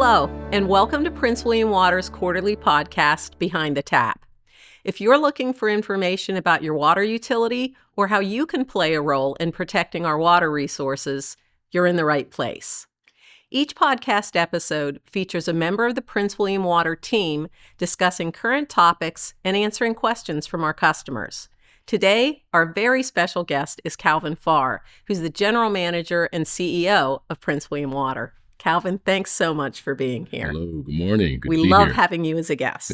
Hello, and welcome to Prince William Water's quarterly podcast, Behind the Tap. If you're looking for information about your water utility or how you can play a role in protecting our water resources, you're in the right place. Each podcast episode features a member of the Prince William Water team discussing current topics and answering questions from our customers. Today, our very special guest is Calvin Farr, who's the General Manager and CEO of Prince William Water. Calvin, thanks so much for being here. Hello, good morning. Good to be We love here. having you as a guest.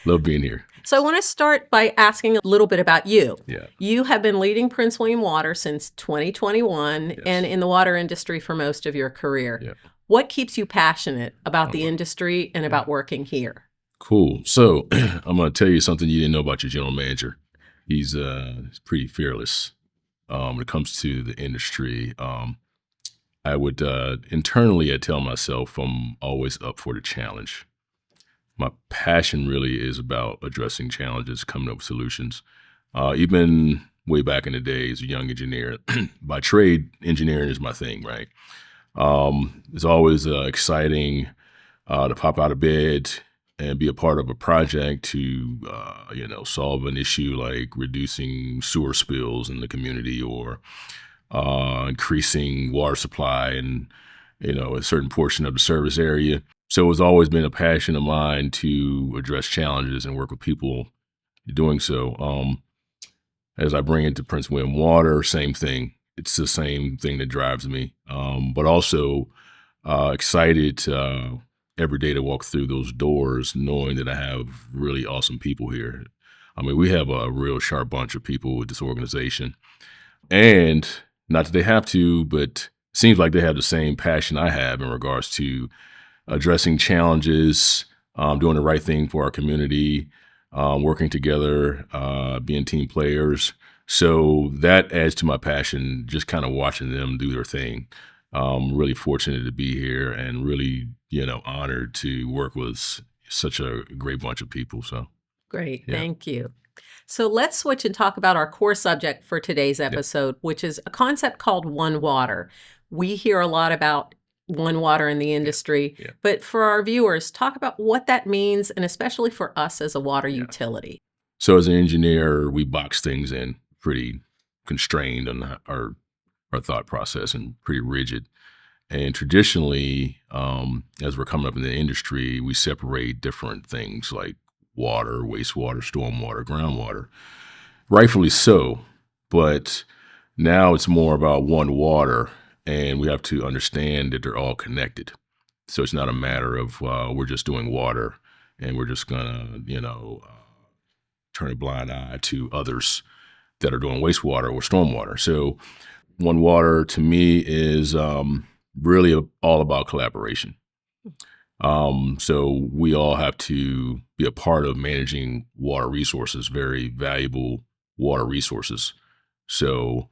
Love being here. So I want to start by asking a little bit about you. Yeah. You have been leading Prince William Water since 2021 and in the water industry for most of your career. Yeah. What keeps you passionate about the industry and about working here? Cool. So I'm going to tell you something you didn't know about your general manager. He's pretty fearless when it comes to the industry. I would internally, I tell myself I'm always up for the challenge. My passion really is about addressing challenges, coming up with solutions. Even way back in the day as a young engineer, by trade, engineering is my thing, right? It's always exciting to pop out of bed and be a part of a project to, solve an issue like reducing sewer spills in the community or increasing water supply in, a certain portion of the service area. So it's always been a passion of mine to address challenges and work with people doing so. As I bring it to Prince William Water, same thing. It's the same thing that drives me, but also excited every day to walk through those doors knowing that I have really awesome people here. I mean, we have a real sharp bunch of people with this organization. And not that they have to, but it seems like they have the same passion I have in regards to addressing challenges, doing the right thing for our community, working together, being team players. So that adds to my passion, just kind of watching them do their thing. I'm really fortunate to be here and really, honored to work with such a great bunch of people. So Great, yeah. Thank you. So let's switch and talk about our core subject for today's episode, which is a concept called One Water. We hear a lot about One Water in the industry, but for our viewers, talk about what that means, and especially for us as a water utility. So as an engineer, we box things in pretty constrained on our thought process and pretty rigid. And traditionally, as we're coming up in the industry, we separate different things like water, wastewater, stormwater, groundwater. Rightfully so, but now it's more about one water, and we have to understand that they're all connected. So it's not a matter of we're just doing water and we're just gonna, turn a blind eye to others that are doing wastewater or stormwater. So One Water to me is really all about collaboration. So we all have to be a part of managing water resources, very valuable water resources. So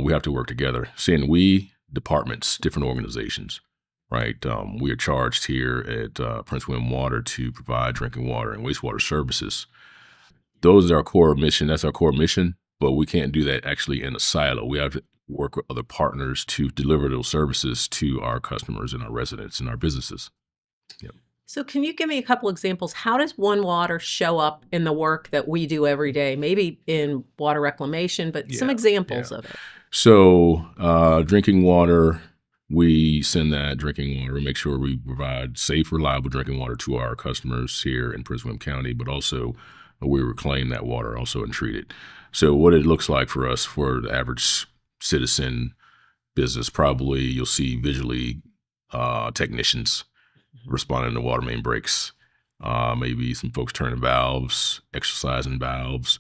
we have to work together. Saying we, departments, different organizations, right? We are charged here at Prince William Water to provide drinking water and wastewater services. Those are our core mission. That's our core mission, but we can't do that actually in a silo. We have to work with other partners to deliver those services to our customers and our residents and our businesses. Yep. So can you give me a couple examples? How does One Water show up in the work that we do every day? Maybe in water reclamation, but some examples of it. So drinking water, we send that drinking water, make sure we provide safe, reliable drinking water to our customers here in Prince William County, but also we reclaim that water also and treat it. So what it looks like for us, for the average citizen business, probably you'll see visually technicians responding to water main breaks, maybe some folks turning valves, exercising valves.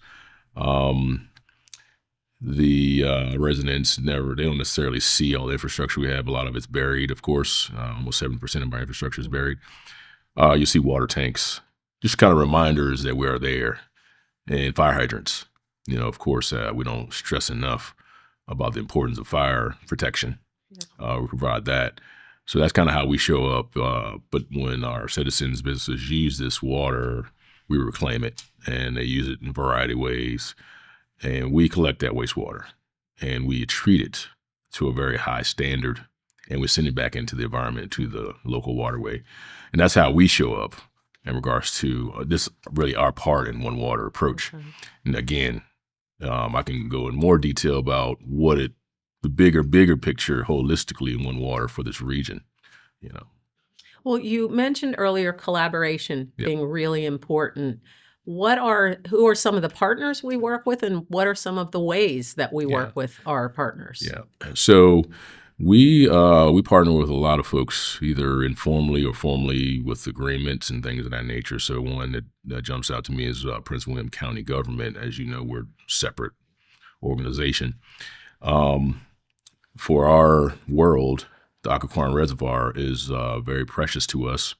The residents they don't necessarily see all the infrastructure we have. A lot of it's buried, of course. Almost 70% of our infrastructure is buried. You see water tanks, just kind of reminders that we are there, and fire hydrants. Of course, we don't stress enough about the importance of fire protection. We provide that. So that's kind of how we show up. But when our citizens, businesses use this water, we reclaim it, and they use it in a variety of ways. And we collect that wastewater, and we treat it to a very high standard. and we send it back into the environment, to the local waterway. And that's how we show up in regards to this, really our part in One Water approach. Okay. And again, I can go in more detail about the bigger picture holistically in One Water for this region, you know. Well, you mentioned earlier collaboration Yep. being really important. Who are some of the partners we work with, and what are some of the ways that we Yeah. work with our partners? Yeah. So we partner with a lot of folks, either informally or formally, with agreements and things of that nature. So one that jumps out to me is Prince William County government. As you know, we're a separate organization. For our world, the Occoquan Reservoir is very precious to us.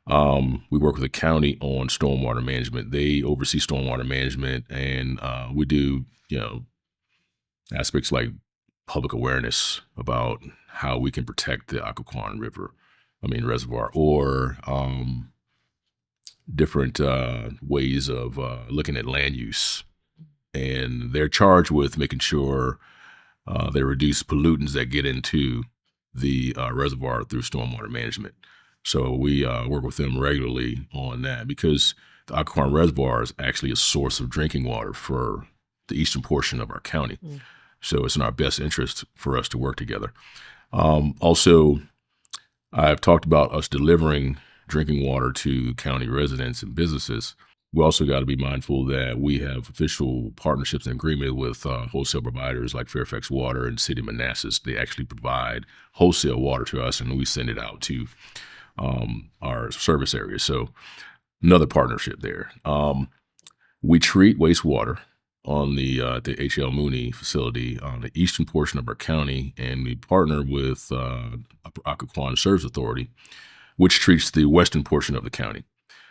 We work with the county on stormwater management. They oversee stormwater management, and we do, aspects like public awareness about how we can protect the Occoquan Reservoir, or different ways of looking at land use. And they're charged with making sure they reduce pollutants that get into the reservoir through stormwater management. So we work with them regularly on that, because the Occoquan Reservoir is actually a source of drinking water for the eastern portion of our county. So it's in our best interest for us to work together. Also, I've talked about us delivering drinking water to county residents and businesses. We also got to be mindful that we have official partnerships and agreement with wholesale providers like Fairfax Water and City of Manassas. They actually provide wholesale water to us, and we send it out to our service areas. So another partnership there. We treat wastewater on the H.L. Mooney facility on the eastern portion of our county, and we partner with Occoquan Service Authority, which treats the western portion of the county.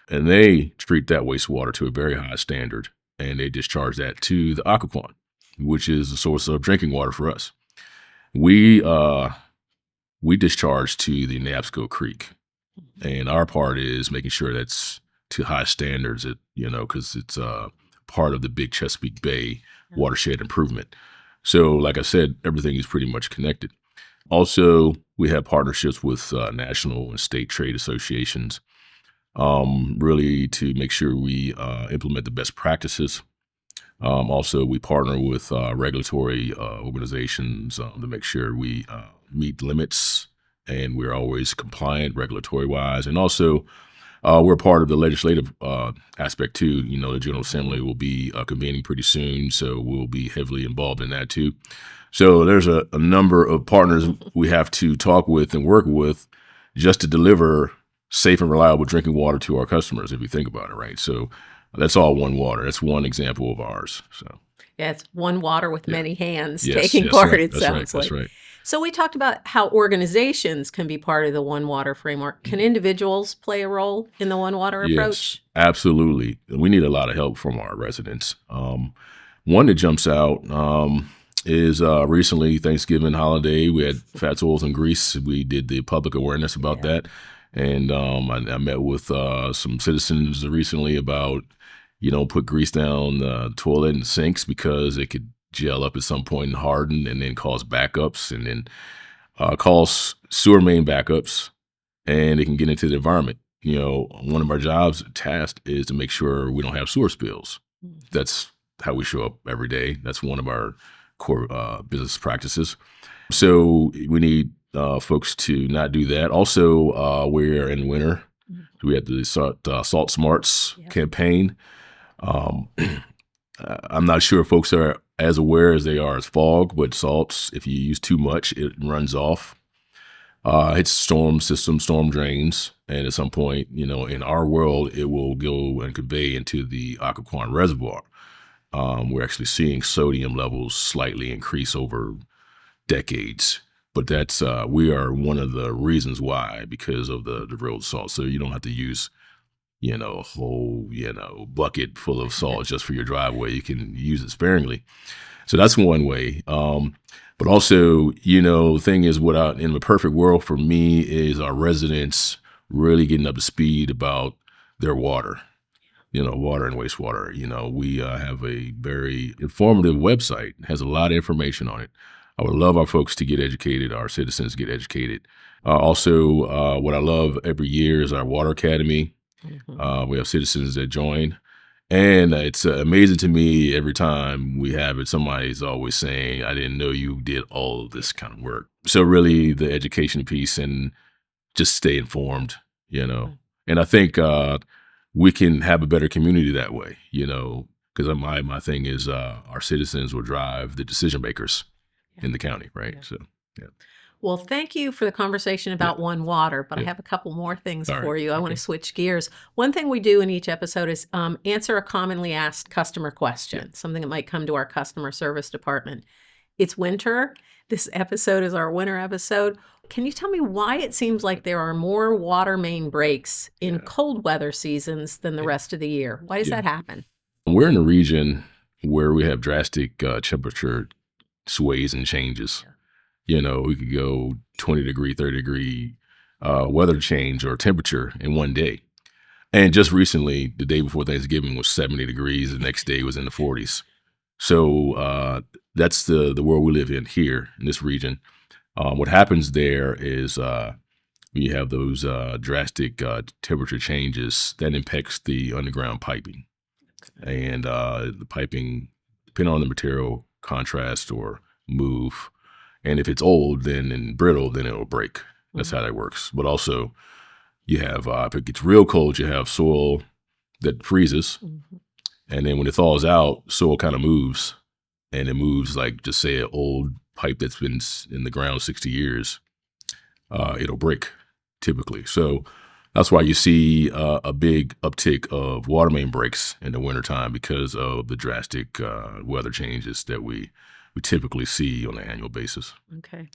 And they treat that wastewater to a very high standard, and they discharge that to the Occoquan, which is a source of drinking water for us. We discharge to the Napsco Creek, and our part is making sure that's to high standards, because it's part of the big Chesapeake Bay watershed improvement. So, like I said, everything is pretty much connected. Also, we have partnerships with national and state trade associations, really to make sure we implement the best practices. Also, we partner with regulatory organizations to make sure we meet limits and we're always compliant regulatory-wise. And also, we're part of the legislative aspect too. The General Assembly will be convening pretty soon, so we'll be heavily involved in that too. So there's a number of partners we have to talk with and work with just to deliver safe and reliable drinking water to our customers, if you think about it, right? So that's all One Water. That's one example of ours. So yeah, it's one water with many hands Yes, taking yes, part, right. it That's right. sounds like. That's right. So we talked about how organizations can be part of the One Water framework. Can individuals play a role in the One Water approach? Yes, absolutely. We need a lot of help from our residents. One that jumps out is recently Thanksgiving holiday. We had fats, oils, and grease. We did the public awareness about that. And I met with some citizens recently about, put grease down the toilet and sinks because it could gel up at some point and harden and then cause backups, and then cause sewer main backups, and it can get into the environment. One of our task is to make sure we don't have sewer spills. That's how we show up every day. That's one of our core business practices. So we need folks to not do that. Also, we're in winter. We have the Salt Smarts campaign. I'm not sure if folks are as aware as they are as fog, but salts, if you use too much, it runs off. It's storm system, storm drains, and at some point, in our world, it will go and convey into the Occoquan Reservoir. We're actually seeing sodium levels slightly increase over decades, but that's we are one of the reasons why, because of the road salt. So you don't have to use a whole bucket full of salt just for your driveway. You can use it sparingly. So that's one way. But also, the thing is, what in the perfect world for me is our residents really getting up to speed about their water. Water and wastewater. We have a very informative website. It has a lot of information on it. I would love our folks to get educated, our citizens get educated. Also, what I love every year is our water academy. We have citizens that join. And it's amazing to me every time we have it. Somebody's always saying, I didn't know you did all of this kind of work. So really the education piece and just stay informed, you know. And I think we can have a better community that way, you know, because my thing is our citizens will drive the decision makers in the county, right? So, yeah. Well, thank you for the conversation about One Water, but I have a couple more things for you. I want to switch gears. One thing we do in each episode is answer a commonly asked customer question, something that might come to our customer service department. It's winter. This episode is our winter episode. Can you tell me why it seems like there are more water main breaks in cold weather seasons than the rest of the year? Why does that happen? We're in a region where we have drastic temperature sways and changes. You know, we could go 20 degree, 30 degree weather change or temperature in one day. And just recently, the day before Thanksgiving was 70 degrees. The next day was in the 40s. So that's the world we live in here in this region. What happens there is you have those drastic temperature changes that impacts the underground piping. And the piping, depending on the material, contrast or move. And if it's old and brittle, then it'll break. That's how that works. But also, you have, if it gets real cold, you have soil that freezes. And then when it thaws out, soil kind of moves. And it moves like, just say, an old pipe that's been in the ground 60 years. It'll break, typically. So that's why you see a big uptick of water main breaks in the wintertime because of the drastic weather changes that we typically see on an annual basis. Okay.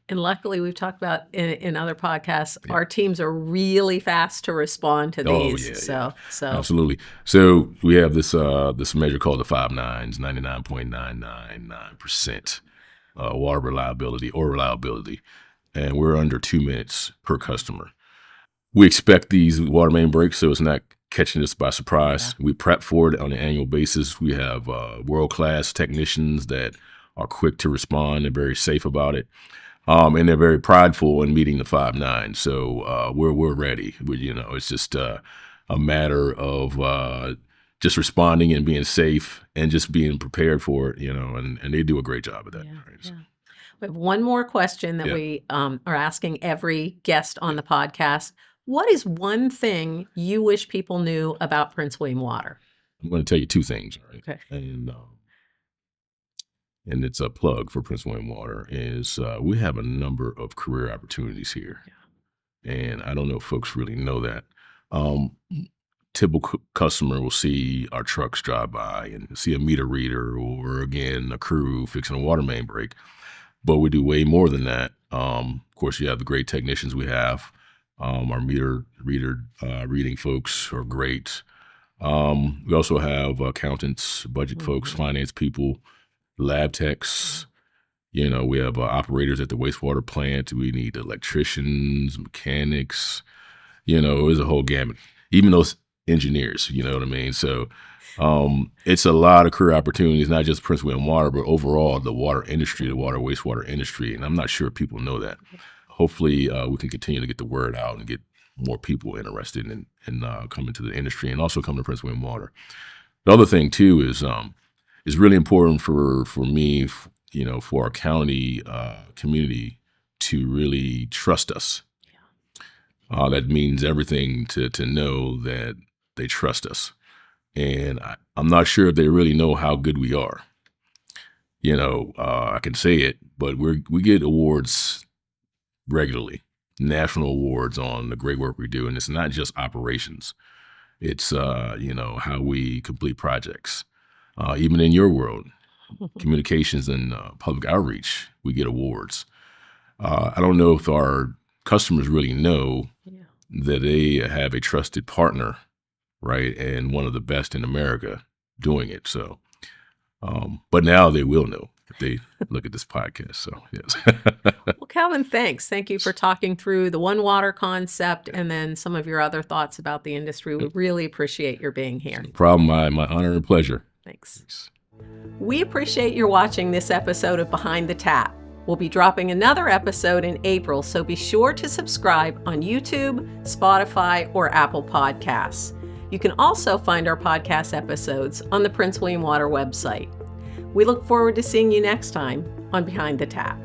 And luckily, we've talked about in other podcasts, our teams are really fast to respond to these. So absolutely. So we have this this measure called the 5 nines, 99.999% water reliability, and we're under 2 minutes per customer. We expect these water main breaks, so it's not catching us by surprise. We prep for it on an annual basis. We have world-class technicians that are quick to respond and very safe about it. And they're very prideful in meeting the 5 9. So we're ready. It's just a matter of just responding and being safe and just being prepared for it, and they do a great job of that. So. We have one more question that we are asking every guest on the podcast. What is one thing you wish people knew about Prince William Water? I'm going to tell you 2 things. Right? Okay. And it's a plug for Prince William Water, is we have a number of career opportunities here. And I don't know if folks really know that. Typical customer will see our trucks drive by and see a meter reader or, again, a crew fixing a water main break. But we do way more than that. Of course, you have the great technicians we have. Our meter reader reading folks are great. We also have accountants, budget folks, finance people, lab techs. We have operators at the wastewater plant. We need electricians, mechanics. There's a whole gamut. Even those engineers, you know what I mean? So it's a lot of career opportunities, not just Prince William Water, but overall the water industry, the water wastewater industry. And I'm not sure people know that. Hopefully we can continue to get the word out and get more people interested in coming to the industry and also come to Prince William Water. The other thing too is really important for me, for our county community to really trust us. That means everything to know that they trust us. And I'm not sure if they really know how good we are. I can say it, but we get awards regularly, national awards on the great work we do. And it's not just operations. It's, how we complete projects. Even in your world, communications and public outreach, we get awards. I don't know if our customers really know that they have a trusted partner, right, and one of the best in America doing it. So, but now they will know if they look at this podcast. So, yes. Well, Calvin, thanks. Thank you for talking through the One Water concept and then some of your other thoughts about the industry. We really appreciate your being here. No problem. My honor and pleasure. Thanks. We appreciate your watching this episode of Behind the Tap. We'll be dropping another episode in April, so be sure to subscribe on YouTube, Spotify, or Apple Podcasts. You can also find our podcast episodes on the Prince William Water website. We look forward to seeing you next time on Behind the Tap.